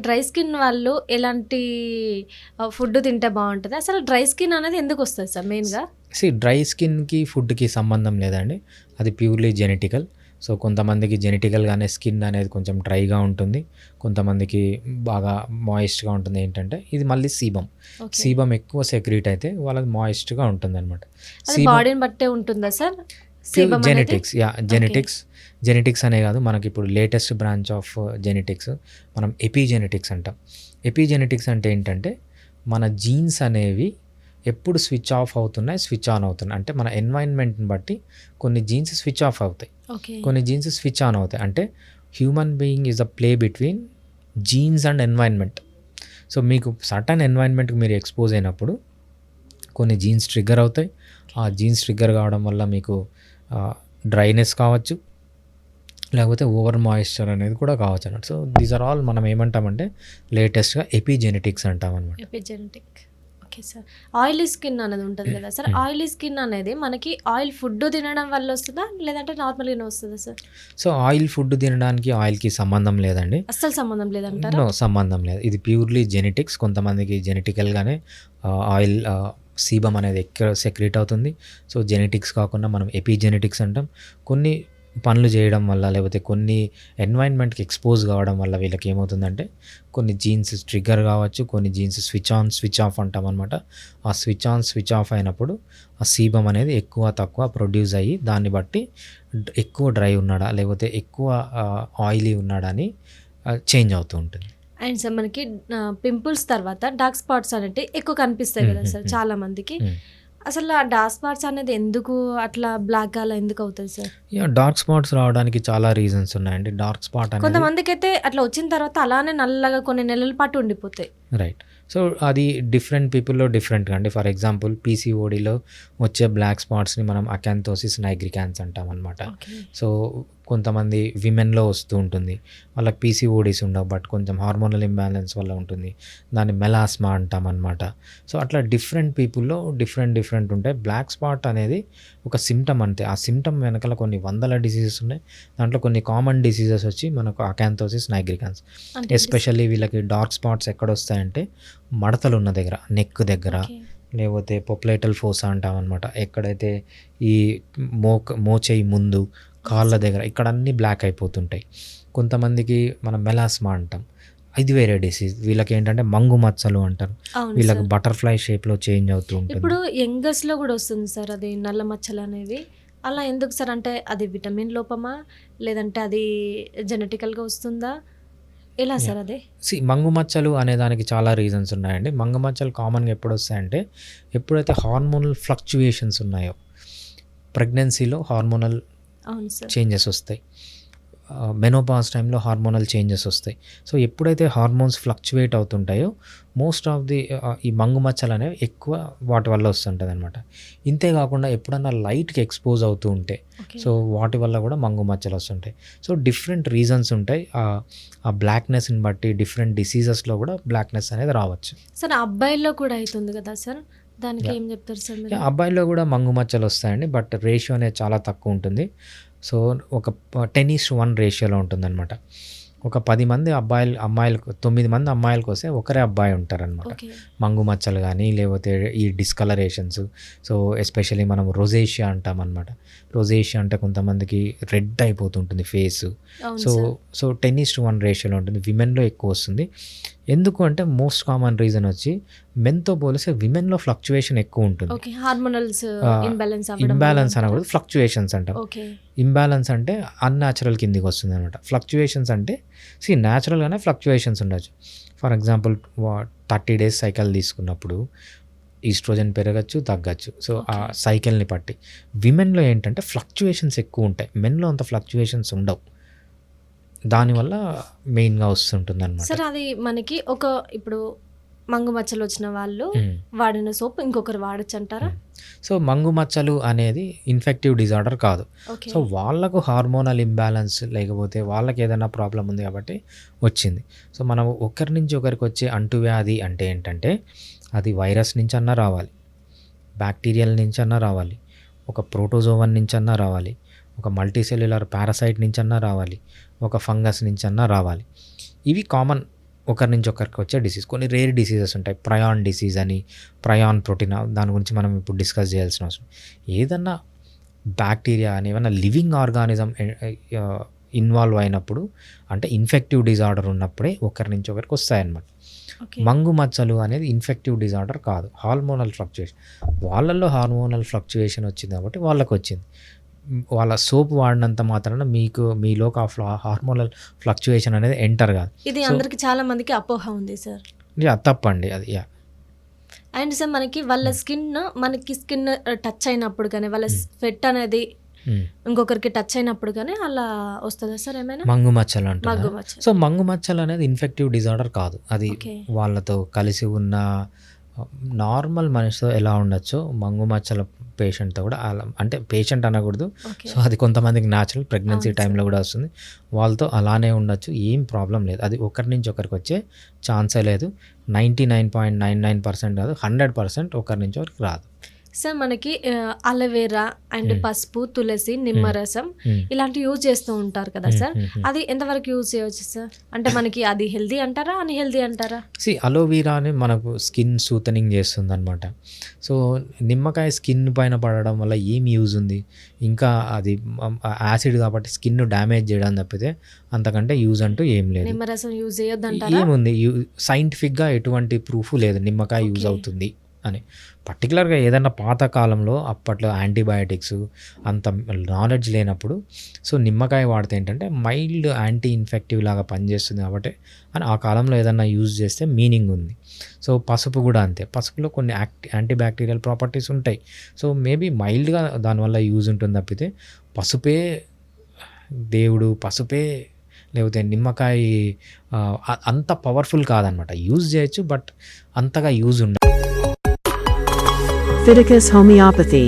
Dry skin వాళ్ళు ఎలాంటి food తింటే బావుంటది? అసలు డ్రై స్కిన్ అనేది ఎందుకొస్తది సార్ మెయిన్‌గా? డ్రై స్కిన్‌కి, ఫుడ్‌కి సంబంధం లేదండి. అది ప్యూర్‌లీ జెనెటికల్. సో, కొంతమందికి జెనెటికల్‌గానే స్కిన్ అనేది కొంచెం డ్రైగా ఉంటుంది. కొంతమందికి బాగా మాయిస్ట్‌గా ఉంటుంది. ఏంటంటే ఇది మళ్ళీ సీబమ్. ఓకే. సీబమ్ ఎక్కువ సెక్రీట్ అయితే వాళ్ళది మాయిస్ట్‌గా ఉంటుందనమాట. అది సీబమ్ బాడీని బట్టే ఉంటుందా సార్? ప్యూర్ సీబమ్ అనేది? జెనెటిక్స్. ఓకే. జెనెటిక్స్ అనే కాదు, మనకిప్పుడు లేటెస్ట్ బ్రాంచ్ ఆఫ్ జెనెటిక్స్ మనం ఎపిజెనెటిక్స్ అంటాం. ఎపిజెనెటిక్స్ అంటే ఏంటంటే మన జీన్స్ అనేవి ఎప్పుడు స్విచ్ ఆఫ్ అవుతున్నాయి, స్విచ్ ఆన్ అవుతున్నాయి. అంటే మన ఎన్వైరన్మెంట్‌ని బట్టి కొన్ని జీన్స్ స్విచ్ ఆఫ్ అవుతాయి. ఓకే. కొన్ని జీన్స్ స్విచ్ ఆన్ అవుతాయి. అంటే human being is a play between jeans and environment. So, మీకు సర్టెన్ ఎన్వైరన్మెంట్‌కి మీరు ఎక్స్‌పోజ్ అయినప్పుడు కొన్ని జీన్స్ ట్రిగ్గర్ అవుతాయి. ఆ జీన్స్ ట్రిగ్గర్ కావడం వల్ల మీకు డ్రైనెస్ కావచ్చు, లేకపోతే ఓవర్ మాయిశ్చర్ అనేది కూడా కావచ్చు అన్నట్టు. సో, దీస్ ఆర్ ఆల్ మనం ఏమంటామంటే లేటెస్ట్‌గా ఎపిజెనెటిక్స్ అంటామనమాట. Epigenetic. Okay sir. Oily skin అనేది ఉంటది కదా సార్! ఆయిలీ స్కిన్ అనేది మనకి ఆయిల్ ఫుడ్ తినడం వల్ల వస్తదా? లేదంటే నార్మల్‌గానే వస్తదా సార్? సో, ఆయిల్ ఫుడ్ తినడానికి ఆయిల్‌కి సంబంధం లేదండి. అస్సలు సంబంధం లేదంటారా? నో, సంబంధం లేదు. ఇది ప్యూర్‌లీ జెనెటిక్స్. కొంతమందికి జెనెటికల్‌గానే ఆయిల్ సీబమ్ అనేది ఎక్కువ సెక్రీట్ అవుతుంది. సో, జెనెటిక్స్ కాకుండా మనం ఎపిజెనెటిక్స్ అంటాం. కొన్ని పనులు చేయడం వల్ల, లేకపోతే కొన్ని ఎన్వైరన్మెంట్‌కి ఎక్స్‌పోజ్ కావడం వల్ల వీళ్ళకి ఏమవుతుందంటే కొన్ని జీన్స్ ట్రిగ్గర్ కావచ్చు, కొన్ని genes switch on, switch off అంటామనమాట. ఆ స్విచ్ ఆన్, స్విచ్ ఆఫ్ అయినప్పుడు ఆ సీబమ్ అనేది ఎక్కువ, తక్కువ ప్రొడ్యూస్ అయ్యి దాన్ని బట్టి ఎక్కువ డ్రై ఉన్నాడా, లేకపోతే ఎక్కువ ఆయిలీ ఉన్నాడా అని చేంజ్ అవుతూ ఉంటుంది. అండ్ సార్ మనకి పింపుల్స్ తర్వాత డార్క్ స్పాట్స్ అనేటివి ఎక్కువ కనిపిస్తాయి కదా సార్ చాలా మందికి. అసలు ఆ డార్క్ స్పాట్స్ అనేది ఎందుకు అట్లా బ్లాక్‌గా అలా ఎందుకు అవుతది సార్? డార్క్ స్పాట్స్ రావడానికి చాలా రీజన్స్ ఉన్నాయండి. డార్క్ స్పాట్ అనేది కొంతమందికైతే అట్లా వచ్చిన తర్వాత అలానే నల్లగా కొన్ని నెలల పాటు ఉండిపోతాయి. రైట్. సో, అది డిఫరెంట్ పీపుల్‌లో డిఫరెంట్‌గా అండి. ఫర్ ఎగ్జాంపుల్ పీసీఓడీలో వచ్చే బ్లాక్ స్పాట్స్‌ని మనం అకాంతోసిస్ నైగ్రికాన్స్ అంటామనమాట. ఓకే. సో, కొంతమంది విమెన్‌లో వస్తూ ఉంటుంది. వాళ్ళకి పీసీఓడీస్ ఉండవు. బట్ కొంచెం హార్మోనల్ ఇంబాలెన్స్ వల్ల ఉంటుంది. దాన్ని మెలాస్మా అంటామనమాట. సో, అట్లా డిఫరెంట్ పీపుల్‌లో డిఫరెంట్ ఉంటాయి. బ్లాక్ స్పాట్ అనేది ఒక సింప్టమ్ అంతే. ఆ సింప్టమ్ వెనకాల కొన్ని వందల డిసీజెస్ ఉన్నాయి. దాంట్లో కొన్ని కామన్ డిసీజెస్ వచ్చి మనకు అకాంతోసిస్ నైగ్రికాన్స్. అంటే ఎస్పెషల్లీ వీళ్ళకి డార్క్ స్పాట్స్ ఎక్కడొస్తాయంటే మడతలు ఉన్న దగ్గర, నెక్ దగ్గర, ఓకే. లేకపోతే పొప్లేటల్ ఫోసా అంటామనమాట. ఎక్కడైతే ఈ మోచేయి ముందు, కాళ్ళ దగ్గర ఇక్కడ అన్నీ బ్లాక్ అయిపోతుంటాయి. కొంతమందికి మనం మెలాస్మా అంటాం. ఇది వేరే డిసీజ్. వీళ్ళకి ఏంటంటే మంగు మచ్చలు అంటారు. అవును వీళ్ళకి సార్. బటర్‌ఫ్లై షేప్‌లో చేంజ్ అవుతూ ఉంటుంది. ఇప్పుడు యంగర్స్‌లో కూడా వస్తుంది సార్ అది నల్ల మచ్చలనేవి. అలా ఎందుకు సార్? అంటే అది విటమిన్ లోపమా? లేదంటే అది జెనెటికల్‌గా వస్తుందా? ఎలా సార్ అది? మంగు మచ్చలు అనే దానికి చాలా రీజన్స్ ఉన్నాయండి. మంగు మచ్చలు కామన్‌గా ఎప్పుడొస్తాయంటే ఎప్పుడైతే హార్మోనల్ ఫ్లక్చుయేషన్స్ ఉన్నాయో, ప్రెగ్నెన్సీలో హార్మోనల్ అవును సార్. చేంజెస్ వస్తాయి. మెనోపాజ్ టైంలో హార్మోనల్ చేంజెస్ వస్తాయి. సో, ఎప్పుడైతే హార్మోన్స్ ఫ్లక్చుయేట్ అవుతుంటాయో మోస్ట్ ఆఫ్ ది ఈ మంగు మచ్చలు అనేవి ఎక్కువ వాటి వల్ల వస్తుంటదనమాట. ఇంతే కాకుండా ఎప్పుడన్నా లైట్‌కి ఎక్స్‌పోజ్ అవుతూ ఉంటే, ఓకే. సో, వాటి వల్ల కూడా మంగు మచ్చలు వస్తుంటాయి. సో, డిఫరెంట్ రీజన్స్ ఉంటాయి. ఆ బ్లాక్‌నెస్‌ని బట్టి డిఫరెంట్ డిసీజెస్‌లో కూడా బ్లాక్‌నెస్ అనేది రావచ్చు. సార్ అబ్బాయిల్లో కూడా అయితుంది కదా సార్! దానికి ఏం చెప్తారు సార్ మీరు? అబ్బాయిల్లో కూడా మంగు మచ్చలు వస్తాయండి. బట్ రేషియో అనేది చాలా తక్కువ ఉంటుంది. సో, ఒక 10:1 రేషియోలో ఉంటుందనమాట. ఒక 10 మంది అమ్మాయిలకు 9 మంది అమ్మాయిలకొస్తే ఒకరే అబ్బాయి ఉంటారనమాట. ఓకే. మంగు మచ్చలు కానీ, లేకపోతే ఈ డిస్కలరేషన్స్. సో, ఎస్పెషల్లీ మనం రొజేషియా అంటామనమాట. రొజేషియా అంటే కొంతమందికి రెడ్ అయిపోతుంటుంది ఫేసు. అవును సో, సార్. సో 10:1 రేషియోలో ఉంటుంది. విమెన్‌లో ఎక్కువ వస్తుంది. ఎందుకు అంటే మోస్ట్ కామన్ రీజన్ వచ్చి మెన్‌తో పోలిస్తే విమెన్‌లో ఫ్లక్చుయేషన్ ఎక్కువ ఉంటుంది. ఓకే. హార్మోనల్స్ ఇంబాలెన్స్ అవ్వడం వల్ల ఇంబాలెన్స్ అంటారా? అనకూడదు, ఫ్లక్చుయేషన్స్ అంటాం. ఓకే. ఇంబాలెన్స్ అంటే అన్‌న్యాచురల్ కిందికి వస్తుందనమాట. ఫ్లక్చుయేషన్స్ అంటే న్యాచురల్‌గానే ఫ్లక్చుయేషన్స్ ఉండొచ్చు. ఫర్ ఎగ్జాంపుల్ 30 డేస్ సైకిల్ తీసుకున్నప్పుడు ఈస్ట్రోజన్ పెరగచ్చు, తగ్గచ్చు. సో, ఆ ఓకే. సైకిల్‌ని బట్టి. విమెన్‌లో ఏంటంటే ఫ్లక్చుయేషన్స్ ఎక్కువ ఉంటాయి. మెన్‌లో అంత ఫ్లక్చుయేషన్స్ ఉండవు. దానివల్ల మెయిన్‌గా వస్తుంటుందనమాట. సార్ అది మనకి ఇప్పుడు మంగు మచ్చలు వచ్చిన వాళ్ళు హ్మ్. వాడిన సోప్ ఇంకొకరు వాడొచ్చంటారా? సో, మంగు మచ్చలు అనేది ఇన్ఫెక్టివ్ డిజార్డర్ కాదు. ఓకే. సో, వాళ్ళకు హార్మోనల్ ఇంబాలెన్స్ లేకపోతే వాళ్ళకి ఏదైనా ప్రాబ్లమ్ ఉంది కాబట్టి వచ్చింది. సో, మనం ఒకరి నుంచి ఒకరికి వచ్చే అంటువ్యాధి అంటే ఏంటంటే అది వైరస్ నుంచన్నా రావాలి, బ్యాక్టీరియల్ నుంచన్నా రావాలి, ఒక ప్రోటోజోవన్ నుంచన్నా రావాలి, ఒక మల్టీసెల్యులర్ పారాసైట్ నుంచన్నా రావాలి, ఒక ఫంగస్ నుంచన్నా రావాలి. ఇవి కామన్ ఒకరి నుంచి ఒకరికి వచ్చే డిసీజ్. కొన్ని రేర్ డిసీజెస్ ఉంటాయి, ప్రయాన్ డిసీజ్ అని, ప్రయాన్ ప్రోటీన్, దాని గురించి మనం ఇప్పుడు డిస్కస్ చేయాల్సిన అవసరం. ఏదన్నా బ్యాక్టీరియా అని ఏమన్నా లివింగ్ ఆర్గానిజం ఇన్వాల్వ్ అయినప్పుడు, అంటే ఇన్ఫెక్టివ్ డిజార్డర్ ఉన్నప్పుడే ఒకరి నుంచి ఒకరికి వస్తాయన్నమాట. ఓకే. మంగు మచ్చలు అనేది ఇన్ఫెక్టివ్ డిజార్డర్ కాదు, హార్మోనల్ ఫ్లక్చుయేషన్. వాళ్ళల్లో హార్మోనల్ ఫ్లక్చుయేషన్ వచ్చింది కాబట్టి వాళ్ళకి వచ్చింది. వాళ్ళ సోప్ వాడినంత మాత్రాన మీలోకి ఆ హార్మోనల్ ఫ్లక్చుయేషన్ అనేది ఎంటర్ కాదు. ఇది అందరికి చాలా మందికి అపోహ ఉంది సార్. తప్పండి అది. అండ్ సార్ మనకి స్కిన్ టచ్ అయినప్పుడు కానీ వాళ్ళ స్వెట్ అనేది ఇంకొకరికి టచ్ అయినప్పుడు కానీ అలా వస్తుందా సార్ ఏమైనా? మంగు మచ్చలు అంటారు. మగ్గు మచ్చ. సో మంగు మచ్చలు అనేది ఇన్ఫెక్టివ్ డిజార్డర్ కాదు. అది ఓకే. వాళ్ళతో కలిసి ఉన్న నార్మల్ మనిషితో ఎలా ఉండొచ్చో మంగు మచ్చల పేషెంట్తో కూడా అలా, అంటే పేషెంట్ అనకూడదు, ఓకే. సో అది కొంతమందికి న్యాచురల్ ప్రెగ్నెన్సీ అవును టైంలో కూడా వస్తుంది. వాళ్ళతో అలానే ఉండొచ్చు, ఏం ప్రాబ్లం లేదు. అది ఒకరి నుంచి ఒకరికి వచ్చే ఛాన్సే లేదు. 99.99% కాదు, 100% ఒకరి నుంచి ఒకరికి రాదు. సార్ మనకి అలోవెరా అండ్ పసుపు, తులసి, నిమ్మరసం ఇలాంటివి యూజ్ చేస్తూ ఉంటారు కదా సార్. అది ఎంతవరకు యూజ్ చేయవచ్చు సార్? అంటే మనకి అది హెల్దీ అంటారా, అన్హెల్దీ అంటారా? అలోవెరా అని మనకు స్కిన్ సూతనింగ్ చేస్తుంది అనమాట. సో నిమ్మకాయ స్కిన్ పైన పడడం వల్ల ఏం యూజ్ ఉంది? ఇంకా అది యాసిడ్ కాబట్టి స్కిన్ డ్యామేజ్ చేయడం తప్పితే అంతకంటే యూజ్ అంటూ ఏం లేదు. నిమ్మరసం యూజ్ చేయొద్దు అంటారా? ఏముంది, సైంటిఫిక్గా ఎటువంటి ప్రూఫ్ లేదు నిమ్మకాయ యూజ్ అవుతుంది అని. పర్టికులర్గా ఏదన్నా పాతకాలంలో అప్పట్లో యాంటీబయాటిక్స్ అంత నాలెడ్జ్ లేనప్పుడు సో నిమ్మకాయ వాడితే ఏంటంటే మైల్డ్ యాంటీ ఇన్ఫెక్టివ్ లాగా పనిచేస్తుంది కాబట్టి అని ఆ కాలంలో ఏదన్నా యూజ్ చేస్తే మీనింగ్ ఉంది. సో పసుపు కూడా అంతే, పసుపులో కొన్ని యాంటీ బ్యాక్టీరియల్ ప్రాపర్టీస్ ఉంటాయి. సో మేబీ మైల్డ్గా దానివల్ల యూజ్ ఉంటుంది తప్పితే పసుపే దేవుడు, పసుపే లేకపోతే నిమ్మకాయ అంత పవర్ఫుల్ కాదనమాట. యూజ్ చేయొచ్చు బట్ అంతగా యూజ్ ఉండదు. Fiticus Homeopathy